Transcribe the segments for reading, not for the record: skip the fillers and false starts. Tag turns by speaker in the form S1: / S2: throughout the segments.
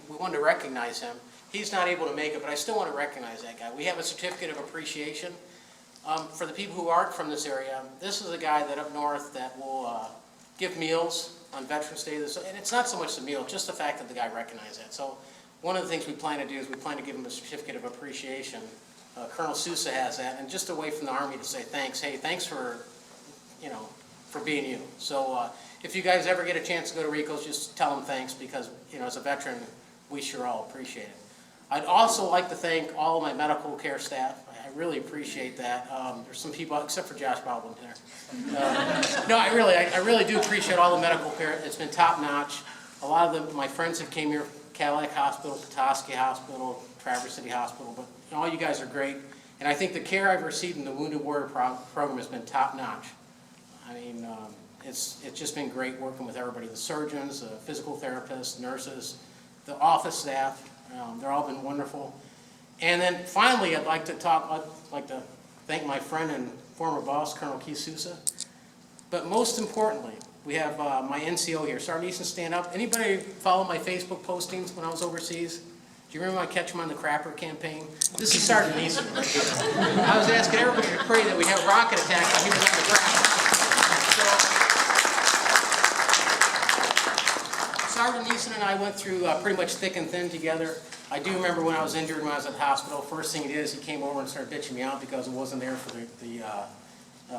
S1: we wanted to recognize him. He's not able to make it, but I still want to recognize that guy. We have a certificate of appreciation. For the people who aren't from this area, this is a guy that up north that will give meals on Veterans Day. And it's not so much the meal, just the fact that the guy recognized that. So one of the things we plan to do is we plan to give him a certificate of appreciation. Colonel Sousa has that, and just a way from the Army to say thanks. Hey, thanks for, for being you. So if you guys ever get a chance to go to Rico's, just tell them thanks, because, as a veteran, we sure all appreciate it. I'd also like to thank all of my medical care staff. I really appreciate that. There's some people, except for Josh Baldwin there. No, I really do appreciate all the medical care. It's been top notch. A lot of my friends that came here, Cadillac Hospital, Petoskey Hospital, Traverse City Hospital, but all you guys are great. And I think the care I've received in the Wounded Warrior program has been top notch. I mean, it's just been great working with everybody, the surgeons, the physical therapists, nurses, the office staff. They're all been wonderful. And then finally, I'd like to thank my friend and former boss, Colonel Keith Sousa. But most importantly, we have my NCO here. Sergeant Easton, stand up. Anybody follow my Facebook postings when I was overseas? Do you remember I catch him on the Crapper campaign? This is Sergeant Easton right here. I was asking everybody to pray that we have rocket attacks when he was on the Crapper. Sergeant Easton and I went through pretty much thick and thin together. I do remember when I was injured, when I was at the hospital, first thing he did is he came over and started bitching me out because it wasn't there for the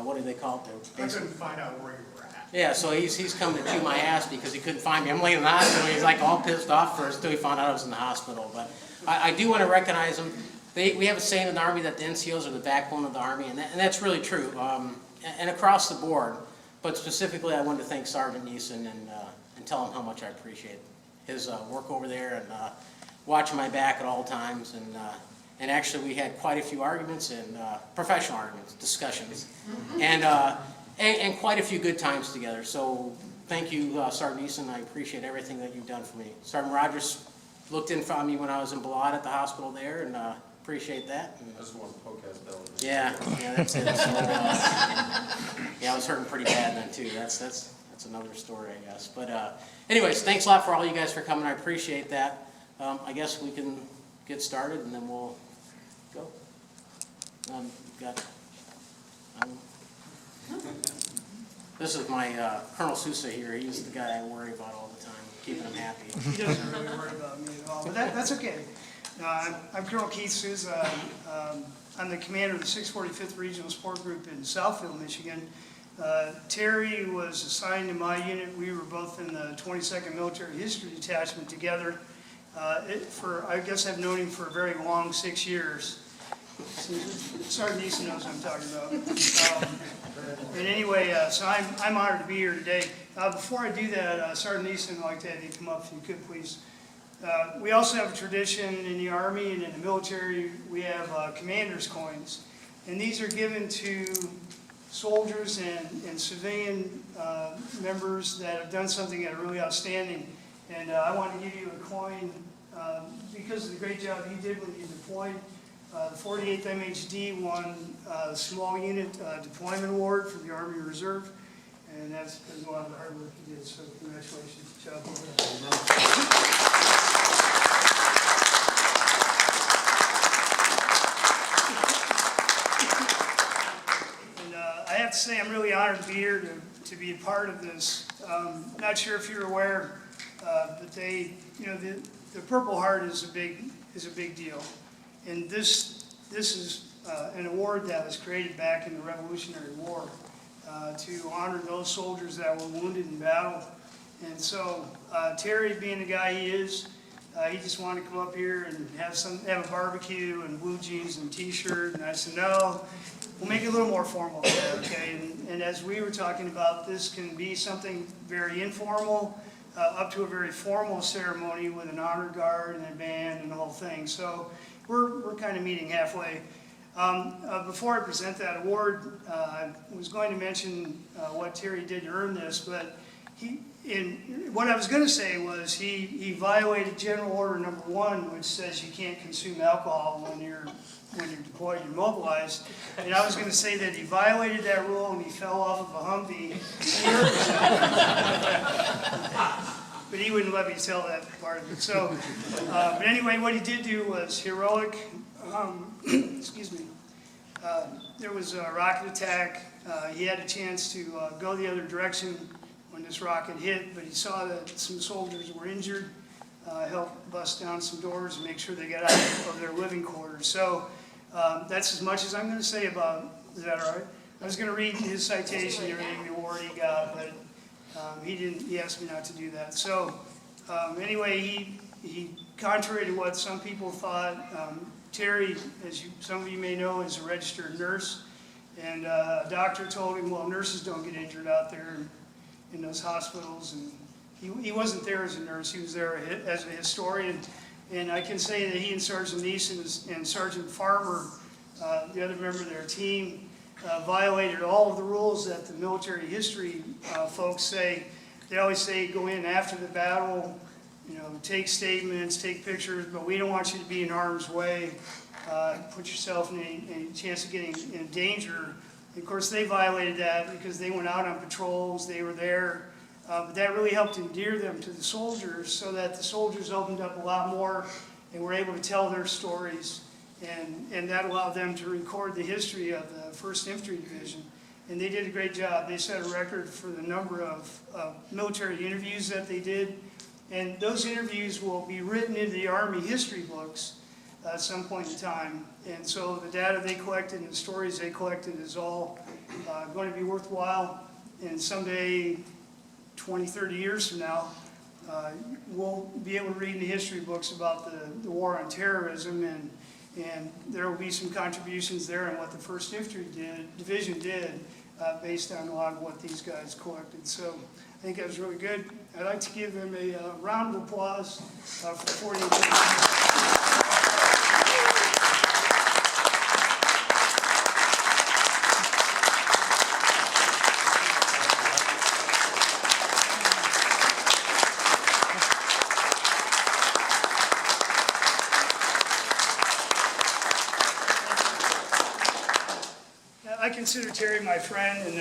S1: what do they call it?
S2: I couldn't find out where you were at.
S1: Yeah, so he's coming to chew my ass because he couldn't find me. I'm laying in the hospital. He's like all pissed off first until he found out I was in the hospital. But I do want to recognize him. We have a saying in the Army that the NCOs are the backbone of the Army, and that's really true. And across the board, but specifically I wanted to thank Sergeant Easton and tell him how much I appreciate his work over there and watching my back at all times. And actually we had quite a few arguments and professional arguments, discussions, and quite a few good times together. So thank you, Sergeant Easton. I appreciate everything that you've done for me. Sergeant Rogers looked in for me when I was in Balad at the hospital there, and appreciate that. And,
S3: I just want to poke his belly.
S1: yeah, that's it. So, yeah, I was hurting pretty bad then too. That's another story, I guess. But anyways, thanks a lot for all you guys for coming. I appreciate that. I guess we can get started and then we'll go. This is my Colonel Sousa here. He's the guy I worry about all the time, keeping him happy.
S4: He doesn't really worry about me at all, but that's okay. I'm Colonel Keith Sousa. I'm the commander of the 645th Regional Support Group in Southfield, Michigan. Terry was assigned to my unit. We were both in the 22nd Military History Detachment together. I guess I've known him for a very long 6 years. Sergeant Easton knows what I'm talking about. And anyway, so I'm honored to be here today. Before I do that, Sergeant Easton, I'd like to have you come up if you could, please. We also have a tradition in the Army and in the military. We have commander's coins. And these are given to soldiers and civilian members that have done something that are really outstanding. And I want to give you a coin because of the great job you did when you deployed. The 48th MHD won the Small Unit Deployment Award for the Army Reserve, and that's because of a lot of the hard work you did, so congratulations. Good job. And I have to say I'm really honored to be here to be a part of this. Not sure if you're aware, but the Purple Heart is a big deal. And this is an award that was created back in the Revolutionary War to honor those soldiers that were wounded in battle. And so Terry, being the guy he is, he just wanted to come up here and have a barbecue and blue jeans and t-shirt. And I said, no, we'll make it a little more formal, okay? And as we were talking about, this can be something very informal, up to a very formal ceremony with an honor guard and a band and the whole thing. So we're kind of meeting halfway. Before I present that award, I was going to mention what Terry did to earn this, but what I was going to say was he violated General Order Number 1, which says you can't consume alcohol when you're deployed and mobilized. And I was going to say that he violated that rule and he fell off of a Humvee. but he wouldn't let me tell that part of it. So, but anyway, what he did do was heroic. Excuse me. There was a rocket attack. He had a chance to go the other direction when this rocket hit, but he saw that some soldiers were injured, helped bust down some doors and make sure they got out of their living quarters. So that's as much as I'm going to say about, is that all right? I was going to read his citation and everything, the award he got, but he asked me not to do that. So anyway, he, contrary to what some people thought, Terry, as some of you may know, is a registered nurse, and a doctor told him, well, nurses don't get injured out there in those hospitals, and he wasn't there as a nurse, he was there as a historian, and I can say that he and Sergeant Neeson and Sergeant Farmer, the other member of their team, violated all of the rules that the military history folks say. They always say go in after the battle, you know, take statements, take pictures, but we don't want you to be in harm's way, put yourself in a chance of getting in danger. And of course, they violated that because they went out on patrols, they were there. But that really helped endear them to the soldiers so that the soldiers opened up a lot more and were able to tell their stories. And that allowed them to record the history of the 1st Infantry Division. And they did a great job. They set a record for the number of military interviews that they did. And those interviews will be written into the Army history books at some point in time. And so the data they collected and the stories they collected is all going to be worthwhile. And someday, 20, 30 years from now, we'll be able to read in the history books about the war on terrorism, and there will be some contributions there on what the 1st Infantry Division did based on a lot of what these guys collected. So I think that was really good. I'd like to give them a round of applause for 40 years. I consider Terry my friend, and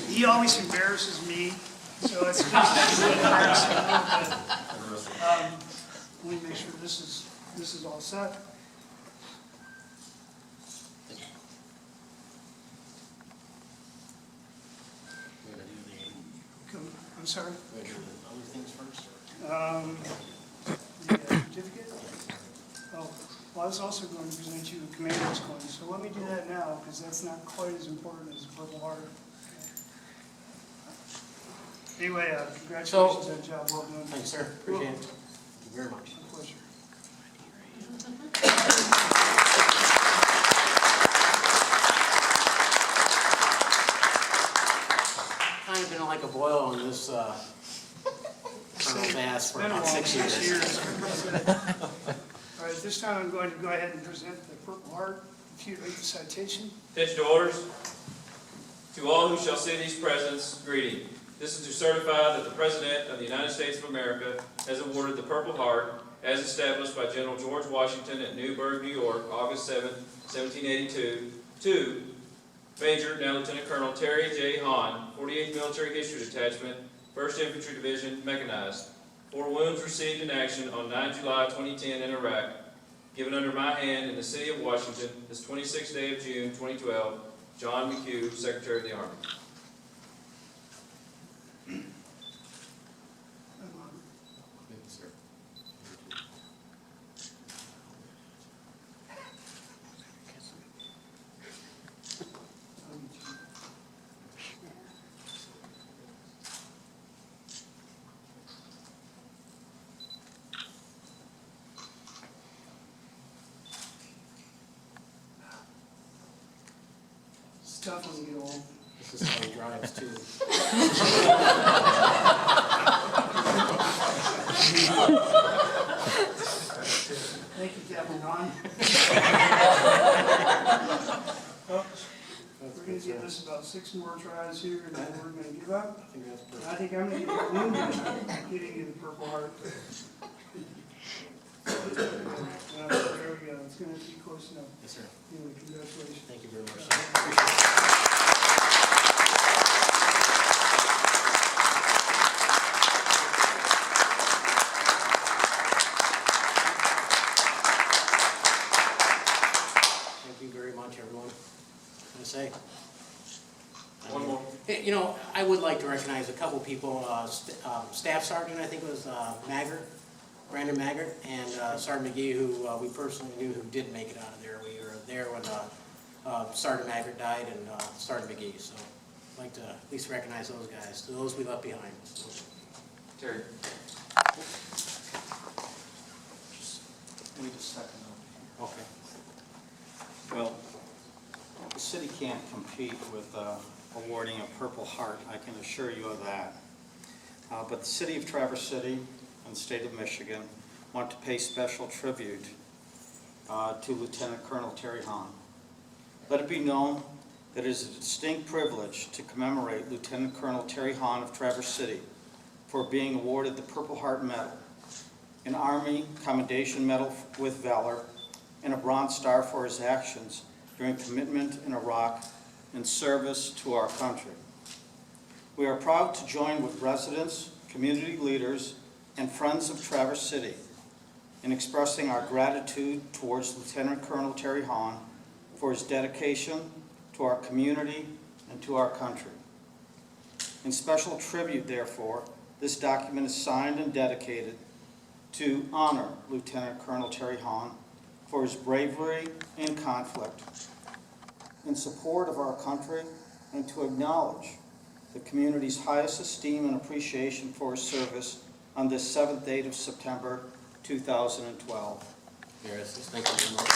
S4: he always embarrasses me, so it's nice to embarrass him a little bit. Let me make sure this is all set. I'm sorry?
S1: We're gonna do the other things first?
S4: The certificate? Oh, well, I was also going to present you a commander's coin, so let me do that now, because that's not quite as important as the Purple Heart. Anyway, congratulations on the job, well done.
S1: Thanks, sir. Appreciate it. Thank you very much.
S4: My pleasure.
S1: Kind of been like a boil on this Colonel Bass for
S4: Been a
S1: about
S4: while,
S1: 6 years.
S4: All right, this time I'm going to go ahead and present the Purple Heart. If you'd read the citation.
S3: Attention to orders. To all who shall see these presents, greeting. This is to certify that the President of the United States of America has awarded the Purple Heart, as established by General George Washington at Newburgh, New York, August 7, 1782, to Major, now Lieutenant Colonel Terry J. Hawn, 48th Military History Detachment, 1st Infantry Division, Mechanized, for wounds received in action on 9 July 2010 in Iraq, given under my hand in the city of Washington, this 26th day of June 2012, John McHugh, Secretary of the Army.
S4: It's tough when you get old.
S1: This is how he drives, too.
S4: Thank you, Captain Hawn. We're going to give this about 6 more tries here, and then we're going to give up.
S1: I think that's perfect.
S4: I think I'm going to get wounded getting you the Purple Heart. There we go. It's going to be close enough.
S1: Yes, sir.
S4: Anyway, congratulations.
S1: Thank you very much, sir. Appreciate it. you know, I would like to recognize a couple people, Staff Sergeant, I think it was Maggart, Brandon Maggart, and Sergeant McGee, who we personally knew who did make it out of there. We were there when Sergeant Maggart died and Sergeant McGee, so I'd like to at least recognize those guys, those we left behind. So.
S3: Terry.
S5: Wait a second.
S1: Okay.
S5: Well, the city can't compete with awarding a Purple Heart, I can assure you of that. But the city of Traverse City and the state of Michigan want to pay special tribute to Lieutenant Colonel Terry Hawn. Let it be known that it is a distinct privilege to commemorate Lieutenant Colonel Terry Hawn of Traverse City for being awarded the Purple Heart Medal, an Army Commendation Medal with Valor, and a Bronze Star for his actions during commitment in Iraq and service to our country. We are proud to join with residents, community leaders, and friends of Traverse City in expressing our gratitude towards Lieutenant Colonel Terry Hawn for his dedication to our community and to our country. In special tribute, therefore, this document is signed and dedicated to honor Lieutenant Colonel Terry Hawn for his bravery in conflict, in support of our country, and to acknowledge the community's highest esteem and appreciation for his service on this 7th day of September 2012.
S1: There it is. Thank you very much.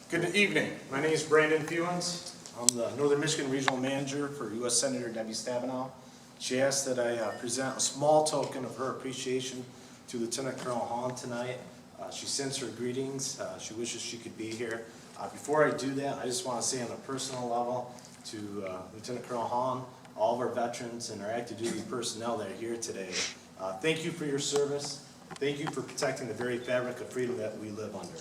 S6: Good evening. My name is Brandon Fewens. I'm the Northern Michigan Regional Manager for U.S. Senator Debbie Stabenow. She asked that I present a small token of her appreciation to Lieutenant Colonel Hawn tonight. She sends her greetings. She wishes she could be here. Before I do that, I just want to say on a personal level to Lieutenant Colonel Hawn, all of our veterans and our active duty personnel that are here today, thank you for your service. Thank you for protecting the very fabric of freedom that we live under.